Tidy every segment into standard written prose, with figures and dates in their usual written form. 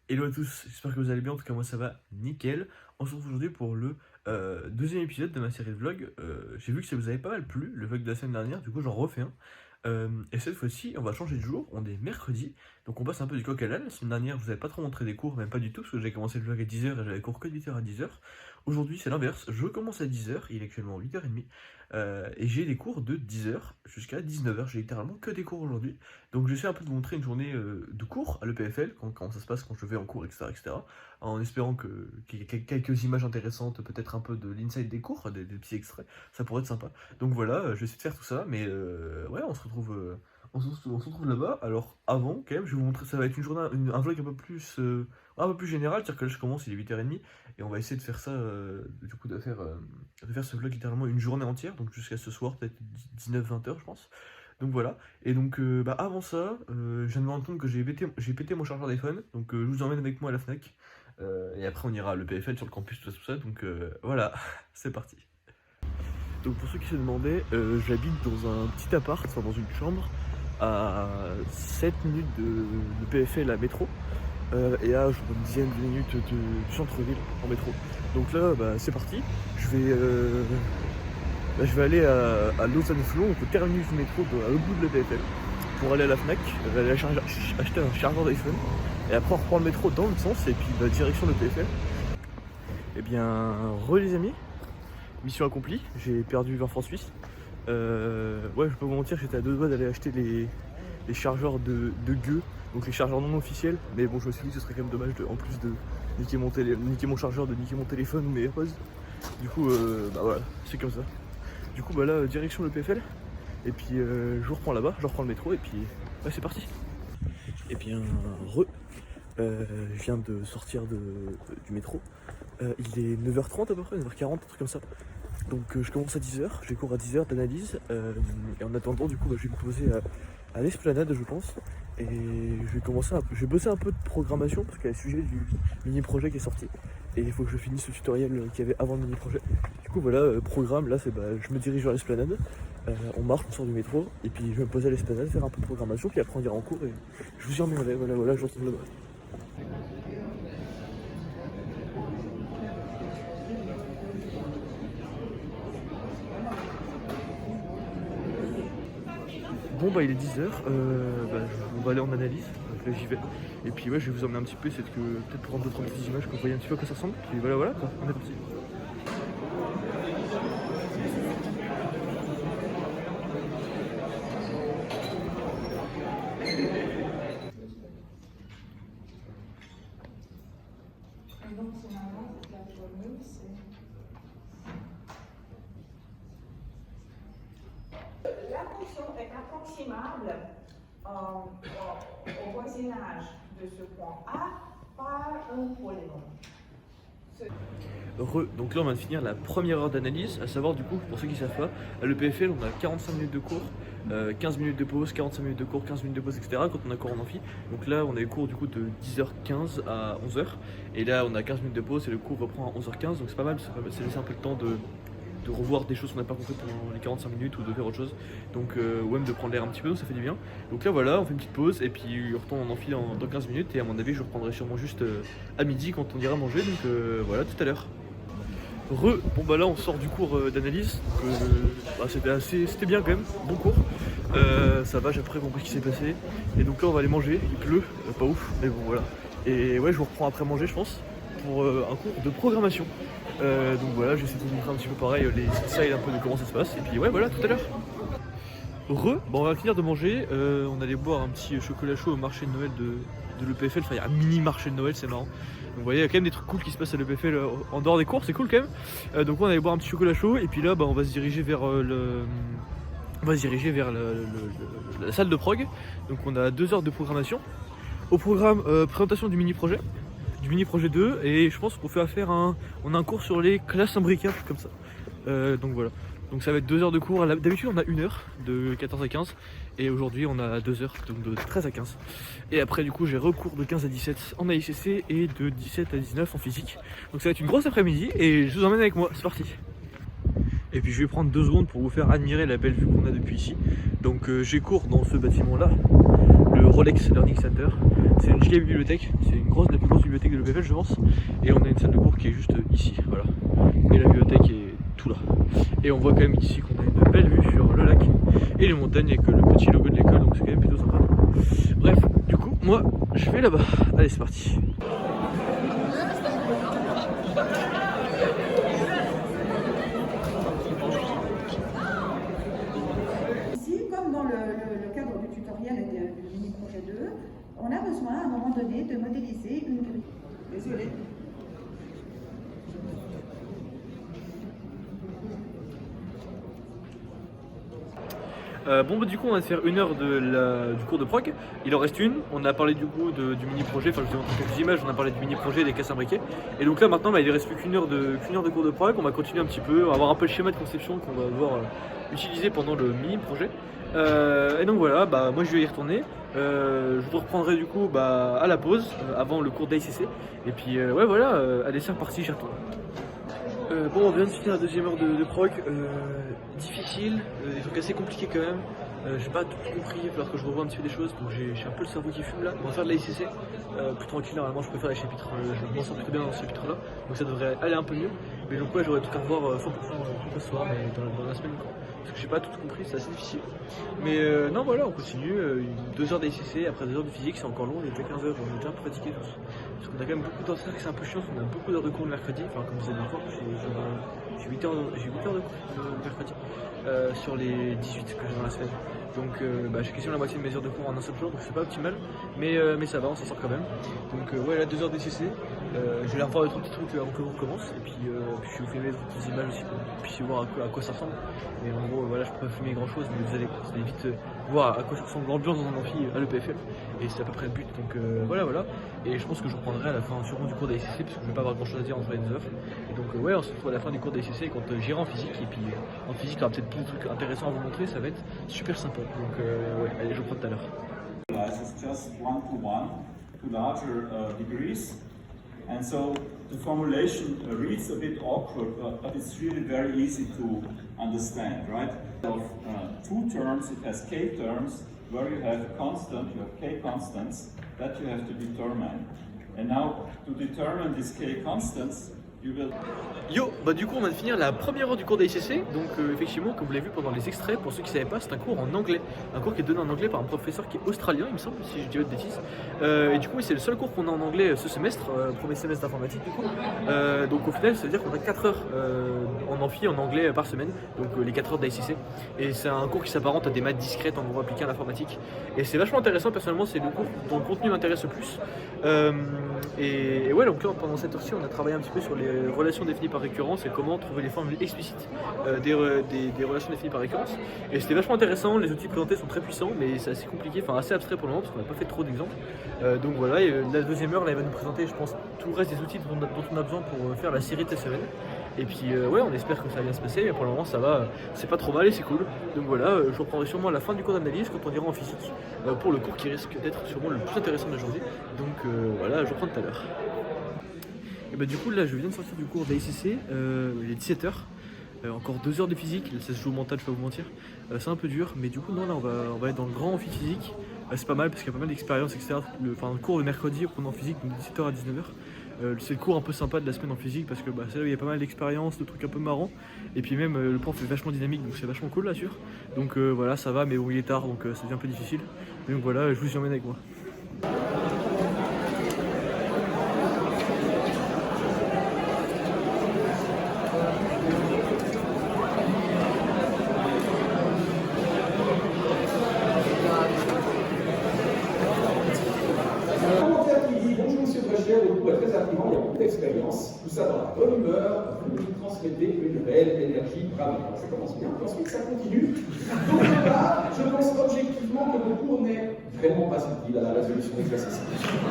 Hello à tous, j'espère que vous allez bien, en tout cas moi ça va nickel. On se retrouve aujourd'hui pour le deuxième épisode de ma série de vlogs. J'ai vu que ça vous avait pas mal plu, le vlog de la semaine dernière, du coup j'en refais un. Et cette fois-ci, on va changer de jour, on est mercredi, donc on passe un peu du coq à l'âne. La semaine dernière, je vous avais pas trop montré des cours, même pas du tout, parce que j'ai commencé le vlog à 10h et j'avais cours que de 8h à 10h. Aujourd'hui c'est l'inverse, je commence à 10h, il est actuellement 8h30, et j'ai des cours de 10h jusqu'à 19h, j'ai littéralement que des cours aujourd'hui. Donc j'essaie un peu de vous montrer une journée de cours à l'EPFL, comment ça se passe quand je vais en cours, etc. En espérant qu'il y ait quelques images intéressantes, peut-être un peu de l'inside des cours, des petits extraits, ça pourrait être sympa. Donc voilà, je vais essayer de faire tout ça, mais ouais, on se retrouve, on se retrouve là-bas. Alors avant, quand même, je vais vous montrer, ça va être une journée, un vlog un peu plus général, c'est-à-dire que là je commence, il est 8h30, et on va essayer de faire ça, du coup de faire ce vlog littéralement une journée entière, donc jusqu'à ce soir, peut-être 19-20h je pense. Donc voilà, et donc avant ça, je viens de me rendre compte que j'ai pété mon chargeur d'iPhone, donc je vous emmène avec moi à la Fnac, et après on ira à l'EPFL sur le campus, tout ça, donc voilà, c'est parti. Donc pour ceux qui se demandaient, j'habite dans un petit appart, enfin dans une chambre, à 7 minutes de PFL à métro, et à je crois, une dizaine de minutes du centre-ville en métro. Donc là, c'est parti, je vais aller à Lausanne-Flon, donc au terminus du métro à l'autre bout de l'EPFL, pour aller à la Fnac, aller acheter un chargeur d'iPhone, et après on reprend le métro dans l'autre sens, et puis direction l'EPFL. Et bien, les amis, mission accomplie, j'ai perdu 20 francs suisses. Ouais, je vais pas vous mentir, j'étais à deux doigts d'aller acheter les chargeurs de gueux, donc les chargeurs non officiels, mais bon, je me suis dit que ce serait quand même dommage en plus de niquer mon chargeur, de niquer mon téléphone ou mes AirPods. Du coup, voilà, c'est comme ça. Du coup, là, direction le PFL, et puis je vous reprends là-bas, je reprends le métro, et puis ouais, c'est parti. Et bien, je viens de sortir du métro. Il est 9h30 à peu près, 9h40, un truc comme ça. Donc je commence à 10h, j'ai cours à 10h d'analyse, et en attendant du coup je vais me poser à l'esplanade je pense, et je vais bosser un peu de programmation parce qu'il y a le sujet du mini projet qui est sorti, et il faut que je finisse le tutoriel qu'il y avait avant le mini projet. Du coup voilà, programme là c'est je me dirige vers l'esplanade, on marche, on sort du métro, et puis je vais me poser à l'esplanade, faire un peu de programmation, puis après on ira en cours, et je vous y emmènerai, voilà, je vous retrouve là-bas. Bon il est 10h, on va aller en analyse, donc là j'y vais. Et puis ouais, je vais vous emmener un petit peu, peut-être prendre d'autres petites images, que vous voyez un petit peu à quoi ça ressemble. Puis voilà quoi, on est parti. La fonction est approximable au voisinage de ce point A par un polynôme. Donc là on vient de finir la première heure d'analyse, à savoir du coup, pour ceux qui ne savent pas, à l'EPFL on a 45 minutes de cours, 15 minutes de pause, 45 minutes de cours, 15 minutes de pause, etc. quand on a cours en amphi. Donc là on a eu cours du coup de 10h15 à 11h, et là on a 15 minutes de pause et le cours reprend à 11h15, donc c'est pas mal, c'est laisser un peu le temps de revoir des choses qu'on n'a pas compris pendant les 45 minutes ou de faire autre chose, donc ou même de prendre l'air un petit peu, donc ça fait du bien. Donc là voilà, on fait une petite pause et puis on retourne en amphi dans 15 minutes, et à mon avis je reprendrai sûrement juste à midi quand on ira manger, donc voilà, tout à l'heure. Bon là on sort du cours d'analyse, c'était bien quand même, bon cours, ça va, j'ai après compris ce qui s'est passé, et donc là on va aller manger, il pleut, pas ouf, mais bon voilà, et ouais je vous reprends après manger je pense, pour un cours de programmation, donc voilà, j'essaie de vous montrer un petit peu pareil les insides un peu de comment ça se passe, et puis ouais voilà, tout à l'heure. On va finir de manger, on allait boire un petit chocolat chaud au marché de Noël de l'EPFL, enfin il y a un mini marché de Noël, c'est marrant. Donc vous voyez, il y a quand même des trucs cool qui se passent à l'EPFL en dehors des cours, c'est cool quand même. Donc on allait boire un petit chocolat chaud, et puis là on va se diriger vers la salle de prog. Donc on a 2 heures de programmation. Au programme, présentation du mini projet 2, et je pense qu'on on a un cours sur les classes imbricables comme ça. Donc voilà. Donc ça va être 2 heures de cours, d'habitude on a 1 heure de 14 à 15, et aujourd'hui on a 2 heures, donc de 13 à 15. Et après du coup j'ai recours de 15 à 17 en AICC et de 17 à 19 en physique. Donc ça va être une grosse après-midi, et je vous emmène avec moi, c'est parti. Et puis je vais prendre 2 secondes pour vous faire admirer la belle vue qu'on a depuis ici. Donc j'ai cours dans ce bâtiment là, le Rolex Learning Center. C'est une giga bibliothèque, c'est la plus grosse bibliothèque de l'EPFL je pense. Et on a une salle de cours qui est juste ici, voilà. Et la bibliothèque est tout là. Et on voit quand même ici qu'on a une belle vue sur le lac et les montagnes avec le petit logo de l'école, donc c'est quand même plutôt sympa. Bref, du coup, moi je vais là-bas. Allez, c'est parti. Ici, comme dans le cadre du tutoriel et du mini-projet 2, on a besoin à un moment donné de modéliser une grille. Désolée. Bon bah du coup on va faire 1 heure du cours de proc, il en reste une, on a parlé du coup du mini-projet, enfin je vous ai montré quelques images, on a parlé du mini-projet des caisses imbriquées, et donc là maintenant bah, il ne reste plus qu'une heure de cours de proc, on va continuer un petit peu, on va avoir un peu le schéma de conception qu'on va devoir utiliser pendant le mini-projet, et donc voilà, bah moi je vais y retourner, je vous reprendrai du coup bah, à la pause, avant le cours d'AICC, et puis ouais voilà, allez c'est reparti, j'y retourne. Bon, on vient de finir la deuxième heure de proc, difficile, des trucs assez compliqués quand même. J'ai pas tout compris, il va falloir que je revoie un petit peu des choses, donc j'ai un peu le cerveau qui fume là. On va faire de l'AICC, plus tranquille, normalement je peux faire les chapitres, je m'en sors plutôt bien dans ce chapitre là, donc ça devrait aller un peu mieux. Mais donc ouais, j'aurais tout à revoir 100% tout ce soir, mais dans la semaine quoi. Parce que j'ai pas tout compris, c'est assez difficile. Mais non voilà, on continue, 2 heures d'AICC, après 2 heures de physique, c'est encore long, il est déjà 15 heures, on est déjà un peu fatigué tous. Parce qu'on a quand même beaucoup d'heures, c'est un peu chiant, on a beaucoup d'heures de cours le mercredi, enfin comme vous avez pu voir, j'ai 8 heures de cours le mercredi sur les 18 que j'ai dans la semaine. Donc j'ai quasiment la moitié de mes heures de cours en un seul jour, donc c'est pas optimal, mais ça va, on s'en sort quand même. Donc ouais, là 2 heures d'AICC, je vais aller revoir 2-3 petits trucs avant que le cours commence, et puis je vais vous filmer d'autres petites images aussi pour que vous puissiez voir à quoi ça ressemble. Mais en gros, voilà, je peux pas filmer grand chose, mais vous allez vite voir à quoi ça ressemble l'ambiance dans un amphi à l'EPFL, et c'est à peu près le but. Donc voilà. Et je pense que je reprendrai à la fin sûrement du cours d'AICC, parce que je vais pas avoir grand chose à dire entre les 2 heures. Et donc ouais, on se retrouve à la fin du cours d'AICC quand j'irai en physique, et puis en physique, il y aura peut-être plus de trucs intéressants à vous montrer, ça va être super sympa. Donc ouais, allez, je vous reprends tout à l'heure. It's just one-to-one to larger degrees, and so the formulation reads a bit awkward, but it's really very easy to understand, right? Of 2 terms, it has k terms, where you have a constant, you have k constants that you have to determine. And now, to determine these k constants, you will... Yo, bah du coup on vient de finir la première heure du cours d'AICC, donc effectivement comme vous l'avez vu pendant les extraits, pour ceux qui ne savaient pas, c'est un cours en anglais, un cours qui est donné en anglais par un professeur qui est australien il me semble, si je dis pas de bêtises, et du coup c'est le seul cours qu'on a en anglais ce semestre, premier semestre d'informatique du coup, donc au final ça veut dire qu'on a 4 heures en amphi en anglais par semaine, donc les 4 heures d'AICC, et c'est un cours qui s'apparente à des maths discrètes en gros appliquées à l'informatique, et c'est vachement intéressant personnellement, c'est le cours dont le contenu m'intéresse le plus, et ouais donc là pendant cette heure-ci on a travaillé un petit peu sur les relations définies par récurrence et comment trouver les formules explicites des relations définies par récurrence. Et c'était vachement intéressant, les outils présentés sont très puissants, mais c'est assez compliqué, enfin assez abstrait pour le moment parce qu'on n'a pas fait trop d'exemples. Donc voilà, et la deuxième heure là, elle va nous présenter je pense tout le reste des outils dont on a besoin pour faire la série de cette semaine. Et puis ouais, on espère que ça va bien se passer, mais pour le moment ça va, c'est pas trop mal et c'est cool. Donc voilà, je reprendrai sûrement à la fin du cours d'analyse quand on ira en physique pour le cours qui risque d'être sûrement le plus intéressant de la journée. Donc voilà, je reprends tout à l'heure. Et bah du coup là je viens de sortir du cours d'AICC, il est 17h, encore 2 heures de physique, ça se joue au mental, je vais pas vous mentir, c'est un peu dur, mais du coup non là on va être dans le grand amphi physique, c'est pas mal parce qu'il y a pas mal d'expériences etc. Le cours le mercredi on est en physique donc de 17h à 19h, c'est le cours un peu sympa de la semaine en physique parce que c'est là où il y a pas mal d'expériences, de trucs un peu marrants, et puis même le prof est vachement dynamique donc c'est vachement cool là sûr, donc voilà ça va, mais bon il est tard donc ça devient un peu difficile, donc voilà je vous y emmène avec moi. Très rapidement, il y a beaucoup d'expérience, tout ça dans la bonne humeur, vous lui transmettez une réelle énergie, bravo, ça commence bien, ensuite ça continue. Donc là, je pense objectivement que le cours n'est vraiment pas utile à la résolution d'exercice.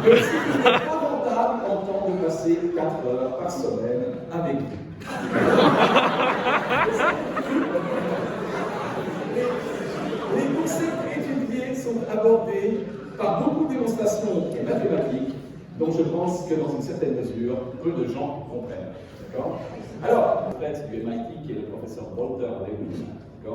Mais c'est lamentable en temps de passer 4 heures par semaine avec vous. Les concepts étudiés sont abordés par beaucoup de démonstrations et mathématiques, dont je pense que dans une certaine mesure, peu de gens comprennent. D'accord ? Alors, en fait, du MIT, qui est le professeur Walter Lewin,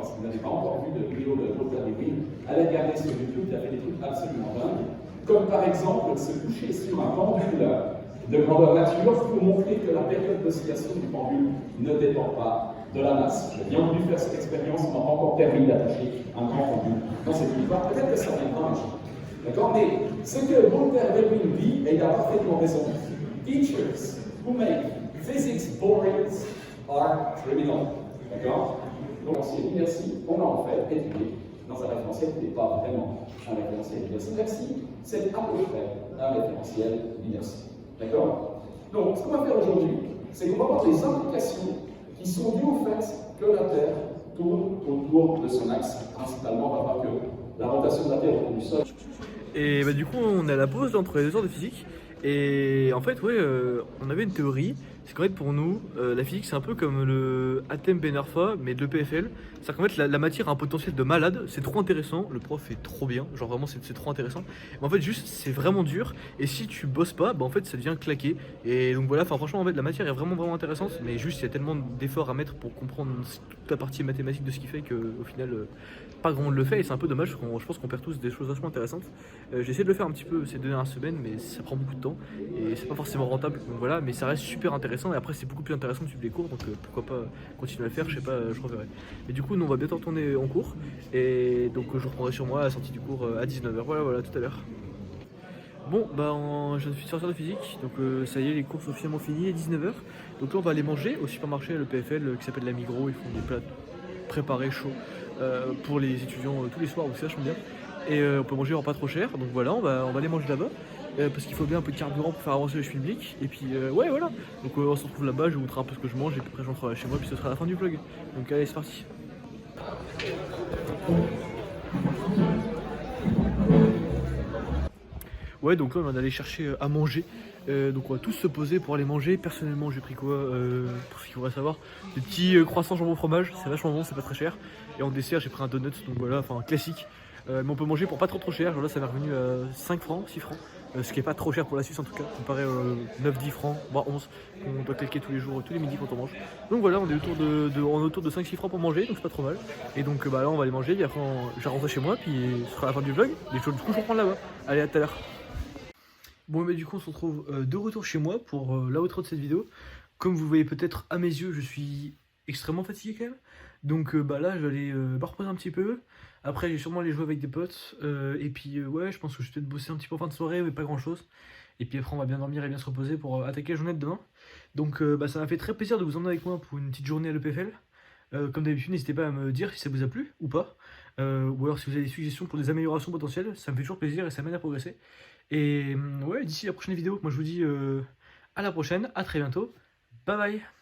si vous n'avez pas encore vu de vidéo de Walter Lewin, allez regarder sur YouTube, il a fait des trucs absolument dingues, comme par exemple se coucher sur un pendule de grandeur nature pour montrer que la période d'oscillation du pendule ne dépend pas de la masse. J'ai bien voulu faire cette expérience, on n'a pas encore permis d'attacher un grand pendule dans cette histoire. Peut-être que ça viendra un jour. D'accord? Mais ce que Walter Lewin dit, et il a parfaitement raison, teachers who make physics boring are criminal. D'accord? Donc, c'est l'inertie qu'on a en fait étudié dans un référentiel qui n'est pas vraiment un référentiel d'inertie. Merci, c'est à peu près un référentiel d'inertie. D'accord? Donc, ce qu'on va faire aujourd'hui, c'est qu'on va voir les implications qui sont dues au fait que la Terre tourne autour de son axe. Principalement, on va voir que la rotation de la Terre autour du Sol. Et bah, du coup, on est à la pause entre les 2 heures de physique. Et en fait, ouais, on avait une théorie. C'est qu'en fait, pour nous, la physique, c'est un peu comme le Atem Ben Arfa, mais de l'EPFL. C'est qu'en fait, la matière a un potentiel de malade. C'est trop intéressant. Le prof est trop bien. Genre, vraiment, c'est trop intéressant. Mais en fait, juste, c'est vraiment dur. Et si tu bosses pas, bah en fait, ça devient claqué. Et donc voilà, franchement, en fait, la matière est vraiment intéressante. Mais juste, il y a tellement d'efforts à mettre pour comprendre toute la partie mathématique de ce qui fait qu'au final, pas grand monde le fait. Et c'est un peu dommage parce que je pense qu'on perd tous des choses vachement intéressantes. J'ai essayé de le faire un petit peu ces 2 dernières semaines, mais ça prend beaucoup de temps. Et c'est pas forcément rentable. Donc voilà, mais ça reste super intéressant. Et après, c'est beaucoup plus intéressant de suivre les cours. Donc pourquoi pas continuer à le faire, je sais pas, je reverrai. Mais du coup, nous, on va bientôt retourner en cours. Et donc, je reprendrai sur moi à la sortie du cours à 19h. Voilà, tout à l'heure. Bon, bah, je suis sortir de physique, donc ça y est, les cours sont finalement finis à 19h. Donc là, on va aller manger au supermarché à l'EPFL qui s'appelle la Migros. Ils font des plats préparés chauds pour les étudiants tous les soirs, donc c'est vachement bien. Et on peut manger en pas trop cher, donc voilà, on va aller manger là-bas. Parce qu'il faut bien un peu de carburant pour faire avancer le schmilblick. Et puis ouais, voilà. Donc on se retrouve là-bas, je vais vous montrer un peu ce que je mange, et puis après je rentre chez moi, puis ce sera la fin du vlog. Donc allez, c'est parti. Ouais, donc là on va aller chercher à manger. Donc on va tous se poser pour aller manger. Personnellement, j'ai pris quoi pour ceux qui voudraient savoir, des petits croissants jambon fromage, c'est vachement bon, c'est pas très cher. Et en dessert, j'ai pris un donut, donc voilà, enfin classique. Mais on peut manger pour pas trop cher, genre là ça m'est revenu à 5 francs, 6 francs. Ce qui est pas trop cher pour la Suisse en tout cas, comparé 9-10 francs, voire 11, qu'on doit claquer tous les jours, tous les midis quand on mange. Donc voilà, on est autour de 5-6 francs pour manger, donc c'est pas trop mal. Et donc bah là on va aller manger, et après je vais rentrer chez moi, puis ce sera la fin du vlog. Et du coup je reprends là-bas. Allez, à tout à l'heure. Bon, mais du coup on se retrouve de retour chez moi pour l'outro de cette vidéo. Comme vous voyez peut-être à mes yeux, je suis extrêmement fatigué quand même. Donc bah là je vais aller me reposer un petit peu. Après, j'ai sûrement aller jouer avec des potes. Et puis, ouais, je pense que je vais peut-être bosser un petit peu en fin de soirée, mais pas grand-chose. Et puis après, on va bien dormir et bien se reposer pour attaquer la journée de demain. Donc, bah, ça m'a fait très plaisir de vous emmener avec moi pour une petite journée à l'EPFL. Comme d'habitude, n'hésitez pas à me dire si ça vous a plu ou pas. Ou alors si vous avez des suggestions pour des améliorations potentielles. Ça me fait toujours plaisir et ça m'aide à progresser. Et ouais, d'ici la prochaine vidéo, moi je vous dis à la prochaine, à très bientôt. Bye bye.